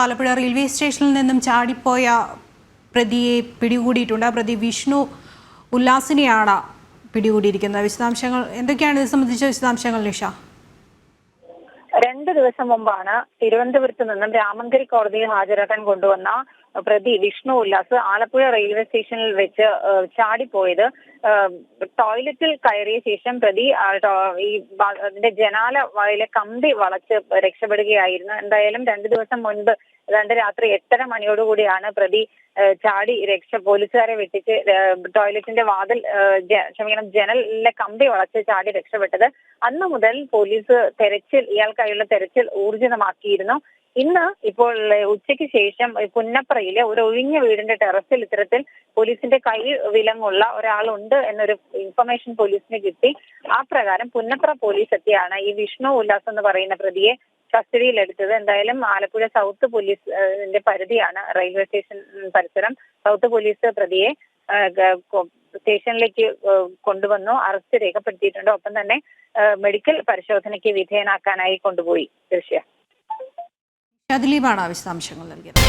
Alappuzha railway സ്റ്റേഷനിൽ നിന്നും ചാടിപ്പോയ പ്രതിയെ പിടികൂടിയിട്ടുണ്ട്. പ്രതി വിഷ്ണു ഉല്ലാസിനെയാണ് പിടികൂടിയിരിക്കുന്നത്. വിശദാംശങ്ങൾ എന്തൊക്കെയാണ് ഇത് സംബന്ധിച്ച വിശദാംശങ്ങൾ നിഷ? 2 ദിവസം മുമ്പാണ് തിരുവനന്തപുരത്ത് നിന്നും രാമങ്കരി കോടതിയിൽ ഹാജരാക്കാൻ കൊണ്ടുവന്ന പ്രതി വിഷ്ണു ഉല്ലാസ് ആലപ്പുഴ റെയിൽവേ സ്റ്റേഷനിൽ വെച്ച് ചാടിപ്പോയത്. ടോയ്ലറ്റിൽ കയറിയ ശേഷം പ്രതി അതിന്റെ ജനാലയിലെ കമ്പി വളച്ച് രക്ഷപ്പെടുകയായിരുന്നു. എന്തായാലും 2 ദിവസം മുൻപ് രാത്രി 8:30 മണിയോടുകൂടിയാണ് പ്രതി ചാടി പോലീസുകാരെ വെട്ടിച്ച് ടോയ്ലറ്റിന്റെ ജനലിലെ കമ്പി വളച്ച് ചാടി രക്ഷപ്പെട്ടത്. അന്നു മുതൽ പോലീസ് ഇയാൾക്കായുള്ള തെരച്ചിൽ ഊർജിതമാക്കിയിരുന്നു. ഇന്ന് ഇപ്പോൾ ഉച്ചയ്ക്ക് ശേഷം പുന്നപ്രയിലെ ഒരു ഒഴിഞ്ഞ വീടിന്റെ ടെറസിൽ ഇത്തരത്തിൽ പോലീസിന്റെ കൈ വിലങ്ങുള്ള ഒരാളുണ്ട് എന്നൊരു ഇൻഫർമേഷൻ പോലീസിന് കിട്ടി. ആ പ്രകാരം പുന്നപ്ര പോലീസ് എത്തിയാണ് ഈ വിഷ്ണു ഉല്ലാസ് എന്ന് പറയുന്ന പ്രതിയെ കസ്റ്റഡിയിലെടുത്തത്. എന്തായാലും ആലപ്പുഴ സൗത്ത് പോലീസിന്റെ പരിധിയാണ് റെയിൽവേ സ്റ്റേഷൻ പരിസരം. സൗത്ത് പോലീസ് പ്രതിയെ സ്റ്റേഷനിലേക്ക് കൊണ്ടുവന്നു, അറസ്റ്റ് രേഖപ്പെടുത്തിയിട്ടുണ്ട്. ഒപ്പം തന്നെ മെഡിക്കൽ പരിശോധനയ്ക്ക് വിധേയനാക്കാനായി കൊണ്ടുപോയി. ദിലീപാണ് വിശദാംശങ്ങൾ നൽകിയത്.